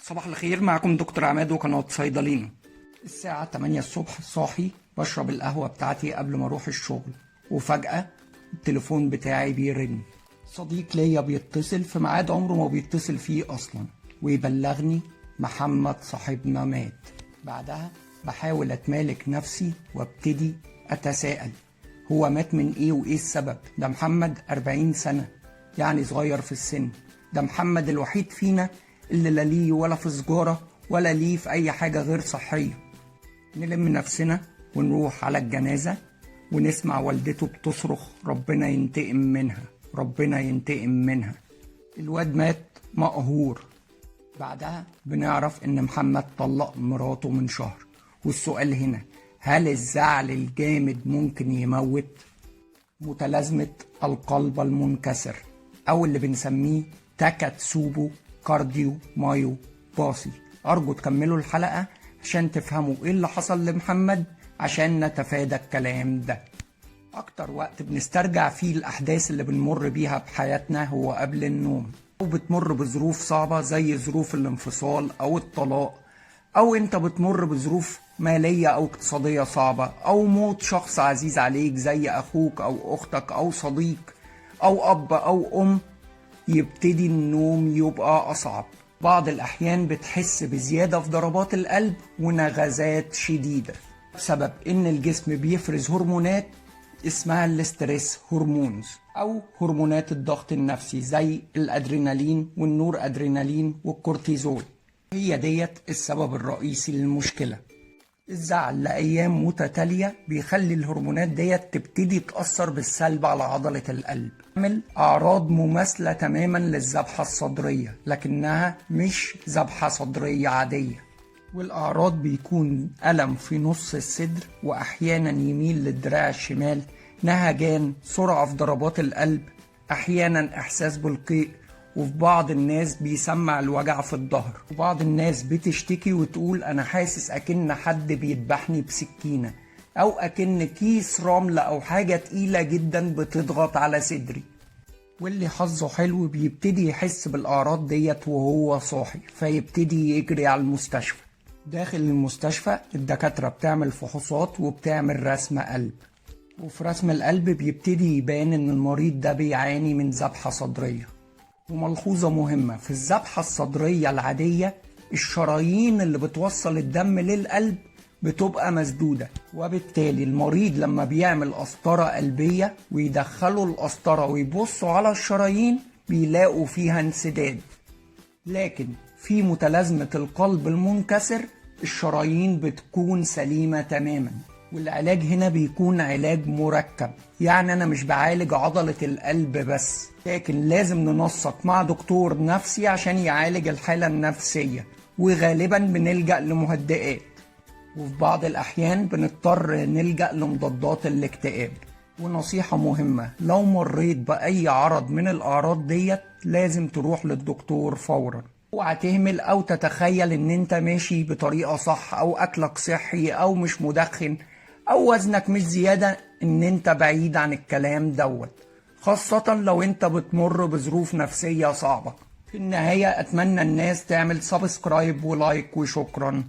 صباح الخير، معكم دكتور عماد وقناة صيدلين. الساعة 8 الصبح صاحي بشرب القهوة بتاعتي قبل ما اروح الشغل، وفجأة التليفون بتاعي بيرن. صديق ليا بيتصل في ميعاد عمره ما بيتصل فيه اصلا، ويبلغني محمد صاحبنا مات. بعدها بحاول اتمالك نفسي وابتدي اتساءل، هو مات من ايه وايه السبب؟ ده محمد 40 سنة، يعني صغير في السن. ده محمد الوحيد فينا اللي لا ليه ولا في سجارة ولا ليه في أي حاجة غير صحية. نلم نفسنا ونروح على الجنازة ونسمع والدته بتصرخ ربنا ينتقم منها، ربنا ينتقم منها. الواد مات مقهور. بعدها بنعرف إن محمد طلق مراته من شهر. والسؤال هنا، هل الزعل الجامد ممكن يموت؟ متلازمة القلب المنكسر، أو اللي بنسميه تاكاتسوبو كارديو مايو باسي. أرجو تكملوا الحلقة عشان تفهموا إيه اللي حصل لمحمد عشان نتفادى الكلام ده. أكتر وقت بنسترجع فيه الأحداث اللي بنمر بيها بحياتنا هو قبل النوم، أو بتمر بظروف صعبة زي ظروف الانفصال أو الطلاق، أو أنت بتمر بظروف مالية أو اقتصادية صعبة، أو موت شخص عزيز عليك زي أخوك أو أختك أو صديق أو أب أو أم. يبتدي النوم يبقى أصعب. بعض الأحيان بتحس بزيادة في ضربات القلب ونغزات شديدة بسبب إن الجسم بيفرز هرمونات اسمها الاسترس هرمونز، أو هرمونات الضغط النفسي زي الأدرينالين والنور أدرينالين والكورتيزول. هي ديت السبب الرئيسي للمشكلة. الزعل لأيام متتالية بيخلي الهرمونات ديت تبتدي تأثر بالسلب على عضلة القلب، تعمل أعراض مماثلة تماما للذبحة الصدرية، لكنها مش ذبحة صدرية عادية. والأعراض بيكون ألم في نص الصدر، وأحيانا يميل للدراع الشمال، نهجان، سرعة في ضربات القلب، أحيانا إحساس بالقيء، وفي بعض الناس بيسمع الوجع في الظهر. وبعض الناس بتشتكي وتقول أنا حاسس أكن حد بيذبحني بسكينة، أو أكن كيس رمل أو حاجة تقيلة جدا بتضغط على صدري. واللي حظه حلو بيبتدي يحس بالأعراض ديت وهو صاحي، فيبتدي يجري على المستشفى. داخل المستشفى الدكاترة بتعمل فحوصات وبتعمل رسم قلب، وفي رسم القلب بيبتدي يبان إن المريض ده بيعاني من ذبحة صدرية. وملحوظة مهمة، في الذبحة الصدرية العادية الشرايين اللي بتوصل الدم للقلب بتبقى مسدودة، وبالتالي المريض لما بيعمل قسطرة قلبية ويدخلوا القسطرة ويبصوا على الشرايين بيلاقوا فيها انسداد. لكن في متلازمة القلب المنكسر الشرايين بتكون سليمة تماما. والعلاج هنا بيكون علاج مركب، يعني أنا مش بعالج عضلة القلب بس، لكن لازم ننسق مع دكتور نفسي عشان يعالج الحالة النفسية، وغالبا بنلجأ لمهدئات، وفي بعض الأحيان بنضطر نلجأ لمضادات الاكتئاب. ونصيحة مهمة، لو مريت بأي عرض من الأعراض ديت لازم تروح للدكتور فورا. اوعى تهمل او تتخيل ان انت ماشي بطريقة صح او اكلك صحي او مش مدخن او وزنك مش زيادة ان انت بعيد عن الكلام دوت، خاصة لو انت بتمر بظروف نفسية صعبة. في النهاية اتمنى الناس تعمل سبسكرايب ولايك وشكرا.